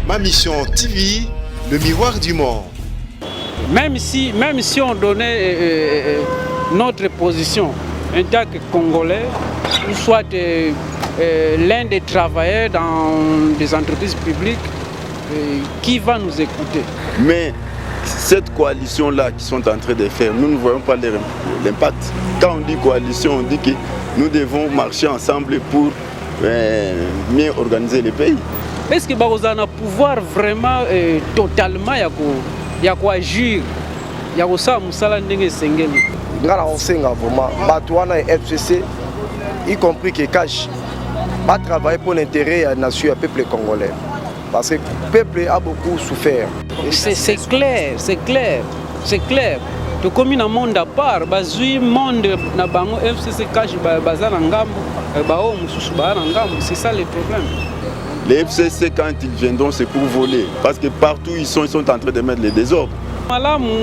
Ma Mission TV, le miroir du monde. Même si on donnait notre position en tant que Congolais, ou soit l'un des travailleurs dans des entreprises publiques, qui va nous écouter? Mais cette coalition-là qu'ils sont en train de faire, nous ne voyons pas l'impact. Quand on dit coalition, on dit que nous devons marcher ensemble pour mieux organiser le pays. Est-ce que vous avez un pouvoir vraiment totalement à agir? Il y a aussi un musala ndenge sengeli. Ngala osenga vraiment batouana et FCC, y compris que Cash, va travailler pour l'intérêt de la nation et du peuple congolais. Parce que le peuple a beaucoup souffert. C'est clair, c'est clair, c'est clair. Tu comme un monde à part, bazui monde na bango FCC Cash bazana ngambo, bao mususu bazana ngambo, c'est ça le problème. Les FCC, quand ils viendront, c'est pour voler. Parce que partout ils sont en train de mettre les désordres.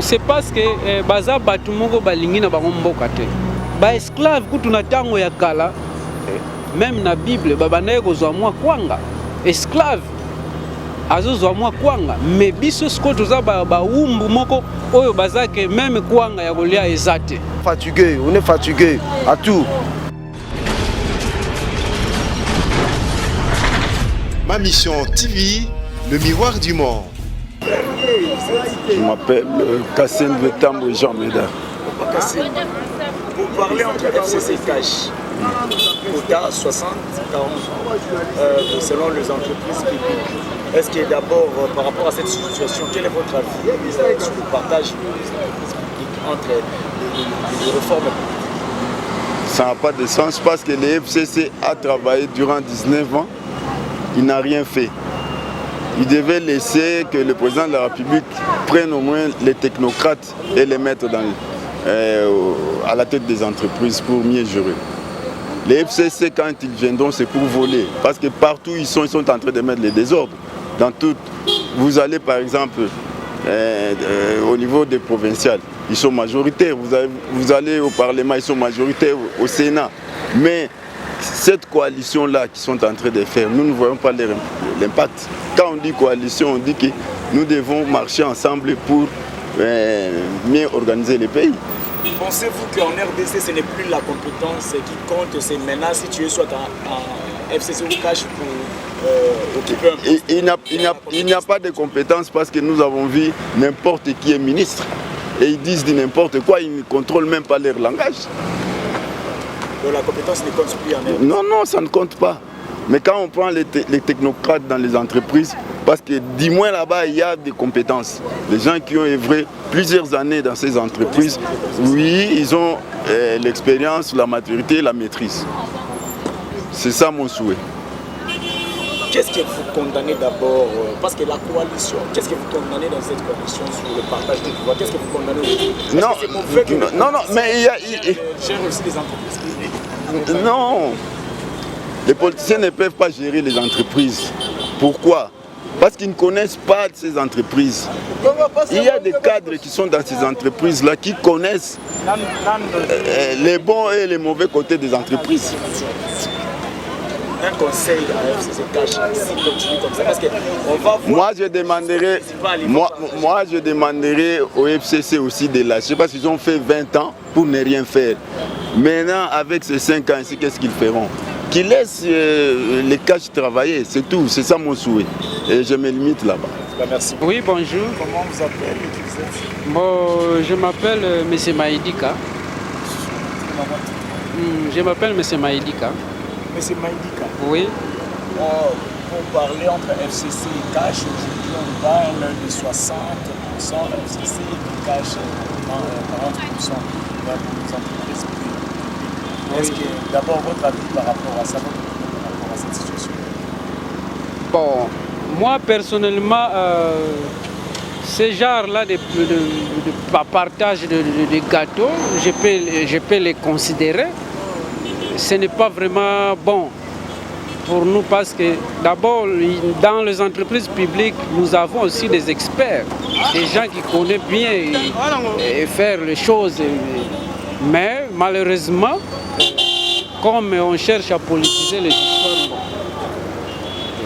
C'est parce que baza batu moko balingi na bango mboka te. Ba esclave kutu na tango ya kala, même na Bible babanaye kozwa mwa kwanga. Esclave azozwa mwa kwanga, mais biso siko toza ba umbu moko oyo bazake même kwanga ya kolia ezate. Fatigué, on est fatigué à tout. Ma Mission TV, le miroir du monde. Je m'appelle Kassem Vetambo Jean Médard. Vous parlez entre FCC et Cash, quota 60-40 selon les entreprises publiques. Est-ce que d'abord, par rapport à cette situation, quel est votre avis sur le partage entre les réformes? Ça n'a pas de sens parce que le FCC a travaillé durant 19 ans, il n'a rien fait. Il devait laisser que le président de la République prenne au moins les technocrates et les mettre à la tête des entreprises pour mieux gérer. Les FCC, quand ils viendront, c'est pour voler. Parce que partout, ils sont en train de mettre les désordres. Dans tout, vous allez par exemple au niveau des provinciales, ils sont majoritaires. Vous allez au Parlement, ils sont majoritaires, au Sénat. Mais cette coalition-là qu'ils sont en train de faire, nous ne voyons pas l'impact. Quand on dit coalition, on dit que nous devons marcher ensemble pour mieux organiser le pays. Pensez-vous qu'en RDC, ce n'est plus la compétence qui compte, c'est maintenant si tu es soit en FCC ou Cash pour occuper un poste? Il n'y a pas de compétence parce que nous avons vu n'importe qui est ministre. Et ils disent n'importe quoi, ils ne contrôlent même pas leur langage. Donc la compétence ne compte plus en RDC? Non, ça ne compte pas. Mais quand on prend les technocrates dans les entreprises, parce que du moins là-bas, il y a des compétences. Les gens qui ont œuvré plusieurs années dans ces entreprises, oui, ils ont l'expérience, la maturité, la maîtrise. C'est ça mon souhait. Qu'est-ce que vous condamnez d'abord? Parce que la coalition, qu'est-ce que vous condamnez dans cette coalition sur le partage des pouvoirs? Qu'est-ce que vous condamnez? Non, mais il y a... Gère aussi les entreprises publiques. Non. Les politiciens ne peuvent pas gérer les entreprises. Pourquoi? Parce qu'ils ne connaissent pas ces entreprises. Il y a des cadres qui sont dans ces entreprises-là qui connaissent les bons et les mauvais côtés des entreprises. Un conseil à FCC Cash, s'il continue comme ça, parce qu'on va voir... Moi, je demanderai au FCC aussi de lâcher, parce qu'ils ont fait 20 ans pour ne rien faire. Maintenant, avec ces 5 ans ici, qu'est-ce qu'ils feront? Qu'ils laissent les Cash travailler, c'est tout, c'est ça mon souhait. Et je me limite là-bas. Merci. Oui, bonjour. Comment vous appelez? Bon, je m'appelle M. Maïdika. Je m'appelle M. Maïdika. M. Maïdika? Oui. Pour parler entre FCC et Cash, aujourd'hui on parle de 60% FCC et Cash 40% dans les entreprises privées. Est-ce que d'abord votre avis par rapport à ça, votre opinion par rapport à cette situation? Bon, moi personnellement, ce genre-là de partage de gâteaux, je peux les considérer. Ce n'est pas vraiment bon pour nous parce que d'abord, dans les entreprises publiques, nous avons aussi des experts, des gens qui connaissent bien et faire les choses. Mais malheureusement, comme on cherche à politiser les histoires,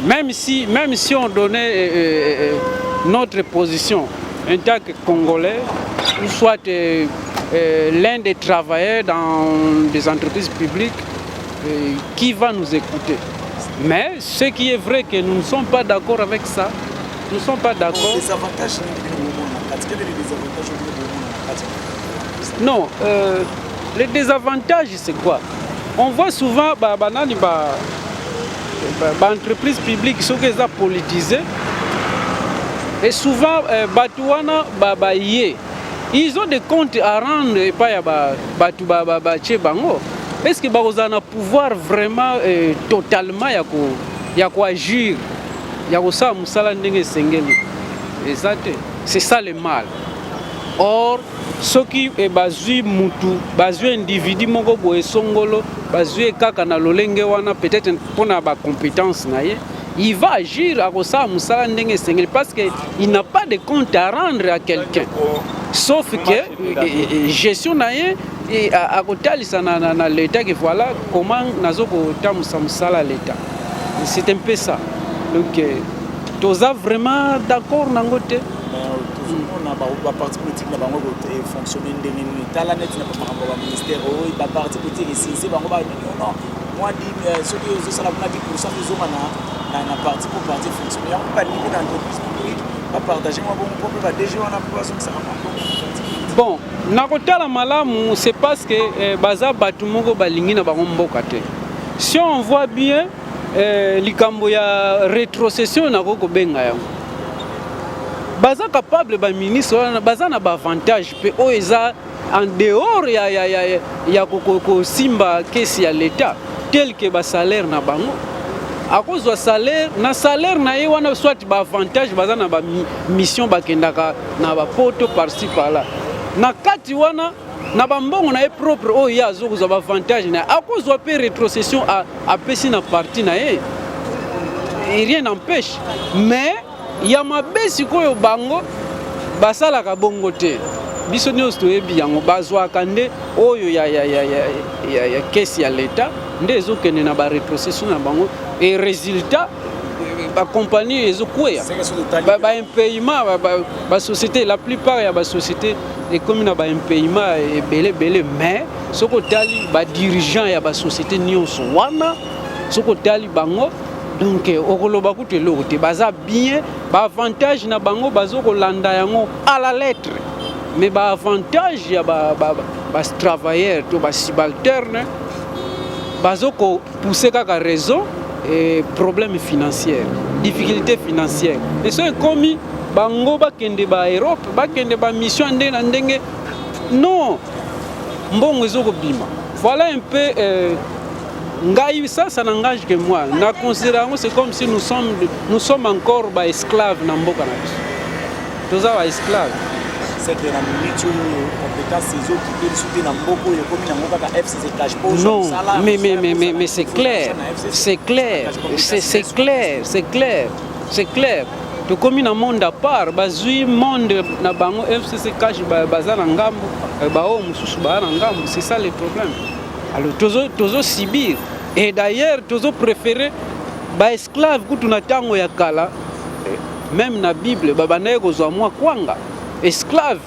même si on donnait notre position en tant que Congolais, ou soit l'un des travailleurs dans des entreprises publiques, qui va nous écouter? Mais ce qui est vrai que nous ne sommes pas d'accord avec ça. Nous ne sommes pas d'accord. Non, les désavantages, c'est quoi? On voit souvent entreprises publiques sont politisées. Et souvent, ils ont des comptes à rendre et pas est-ce que vous avez un pouvoir vraiment totalement agir? C'est ça le mal. Or, ce qui est basé sur individu, peut-être pour la compétence, il va agir parce qu'il n'a pas de compte à rendre à quelqu'un. Sauf que gestion et à côté de l'État, voilà comment nous avons l'État. C'est un peu ça. Donc, tu es vraiment d'accord dans le côté? Les partis politiques ne fonctionnent pas. Les ministères, les partis politiques, moi, ceux qui ont 10% des hommes dans parti pour parti fonctionnaire, on ne peut pas limiter l'entreprise publique, pas partager mon propre DG, on a besoin que ça va. Bon, nakotala malamu, c'est parce que baza batumoko balingi na bango mboka te. Si on voit bien likambo ya rétrocession na koko benga yango. Baza capable ba ministre baza na ba avantage pe o eza en dehors ya koko simba kesi ya l'état tel que ba salaire na bango. À cause de salaire na ye wana soit ba avantage baza na ba mission bakendaka na ba poto par-ci par-là. Na kati wana na bambongo na ye propre o ya zo ba avantage na à cause de pe rétrocession à pesi na parti na ye. Et rien n'empêche. Mais ya mabesi koyo bango basala ka bongo te. Biso nyos to ebi yango bazwa kande oyo ya kesi ya l'état ndezo kene na ba rétrocession na bango et résultat ba compagnie ezo kwea ba impayement ba société la plupart ya ba société et comme na ba impayement et belé mais soko tali ba dirigeant ya ba société nyonso wana soko tali bango. Donc okoloba kutelo te baza bien ba avantage na bango bazoko landa yango à la lettre. Mais ba avantage ya ba travailleurs to ba subalterne bazoko pousser kaka raison et problème financier, difficulté financière. Et c'est comme bango ba kende ba Europe, ba kende ba mission ndenge non mbongo ezoko bima. Voilà un peu ça n'engage que moi. Na considérons c'est comme si nous sommes encore ba esclaves na mboka na biso. Toza ba esclaves. C'est que la minute compétence ces autres qui soutenir na mboko yo comme na mboka ka FCC cash pour non, mais c'est clair. C'est clair. To comme na monde à part, bazui monde na bango FCC cash bazana ngambo ba o mususu ba na ngambo, c'est ça le problème. Alors tozo sibir et d'ailleurs tozo préféré ba esclave kutu na tango ya kala même na Bible baba naye kozwa mwa kwanga esclave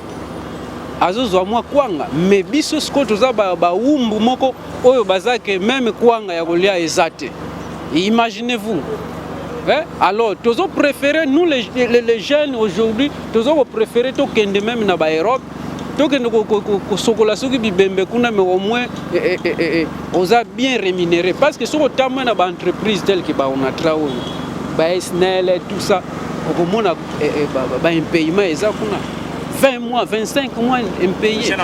azozwa mwa kwanga mais biso sko toza ba umbu moko oyo bazake même kwanga ya kolia ezate. Imaginez-vous. Alors tozo préféré nous les jeunes aujourd'hui tozo préféré to kende même na ba Europe. Donc, soki bibembe kuna mais au moins on a bien rémunéré parce que sur autant une entreprise telle que on a travaillé SNEL tout ça au moins un paiement exact 20 mois 25 mois impayé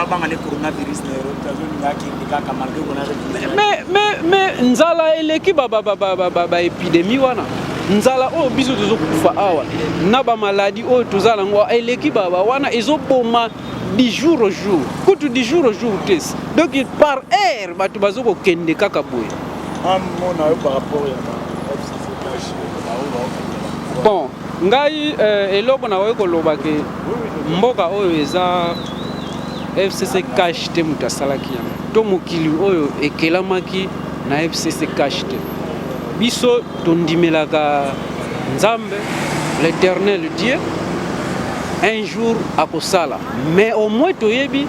mais nzala eleki ba épidémie wana nzala o biso tozo kufa awa na ba maladie o tozala ngo eleki baba wana ezoboma du jour au jour. Coutu du jour au jour. Donc par air, tu vas au kende kakaboué. Bon, ngai eloko na weko loba ke mboka oyo eza FCC cash te muta salaki yango. To mokili oyo ekelamaki na FCC cash te. biso tondimelaka Nzambe, l'Éternel Dieu, un jour akosala. Mais au moins toyebi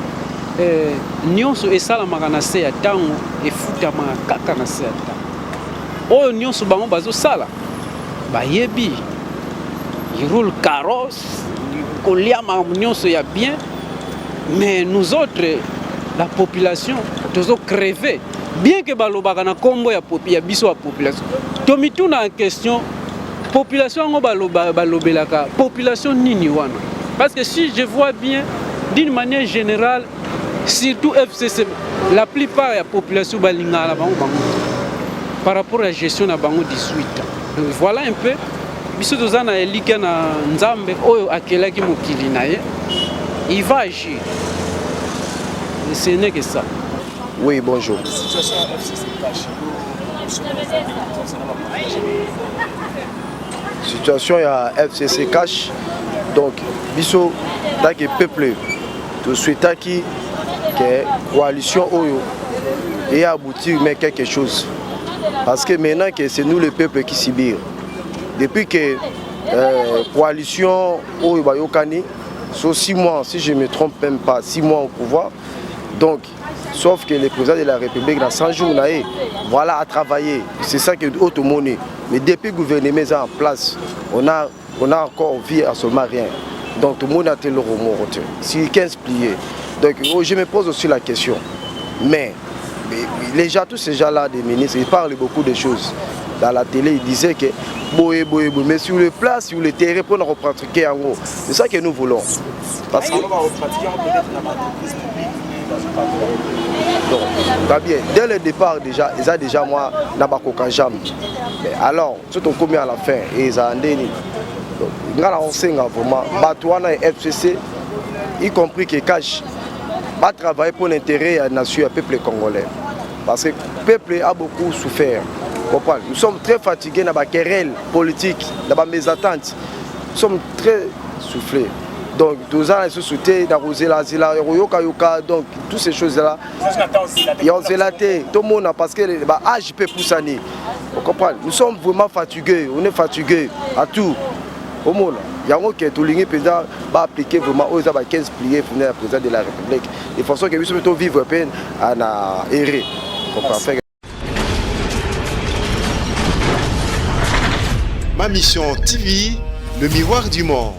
nyonso esalamaka na se ya ntango efutamaka kaka na se ya ntango. Oyo nyonso bango bazosala bayebi ils roulent carrosse, kolia makambo nyonso ya bien, mais nous autres la population tozo crever bien que balobaka na kombo ya biso ya population. Tomituna en question population ngo balobelaka population nini wana, parce que si je vois bien d'une manière générale surtout FCC la plupart de la population balingala bango par rapport à la gestion na bango 18 ans. Donc voilà un peu biso tozana elika na Nzambe oyo akelaki mokili na ye, il va agir. Et ce n'est que ça. Oui, bonjour. Situation à FCC Cash. Situation à FCC Cash. Donc, biso tant que peuple, tout suite qui que coalition Oyo et aboutir mais quelque chose. Parce que maintenant que c'est nous le peuple qui subit. Depuis que coalition Oyo Bayokani, sur 6 mois, si je ne me trompe même pas, 6 mois au pouvoir. Donc, sauf que le président de la République, dans 100 jours, voilà, a travaillé. C'est ça que haute monnaie. Mais depuis que le gouvernement est en place, on a encore vu à seulement rien. Donc, tout le monde a été le remords. Si 15 pliés. Donc, je me pose aussi la question. Mais les gens, tous ces gens-là, des ministres, ils parlent beaucoup de choses. Dans la télé, ils disaient que mais sur le place, sur le terrain, pour nous repratiquer en haut. C'est ça que nous voulons. Parce que... Donc, bien. Dès le départ, déjà, ils ont déjà moi, Nabakokajam. Alors, tout on commis à la fin, et ils ont dit. Donc, on sait vraiment, Batouana et FCC, y compris que Cash, va travailler pour l'intérêt de la nation et du peuple congolais. Parce que le peuple a beaucoup souffert. Nous sommes très fatigués dans la querelle politique, dans la mésentente. Nous sommes très soufflés. Donc, tous les gens soutiennent dans la donc toutes ces choses-là. Il y a zélaté. Tout le monde, parce que l'âge peut pousser. Vous comprenez? Nous sommes vraiment fatigués. On est fatigués à tout. Au monde. Il y a un qui est tout ligné, le président va appliquer vraiment aux 15 pliés pour le président de la République. De façon que nous sommes vivre à peine à errer. Ma mission TV, le miroir du monde.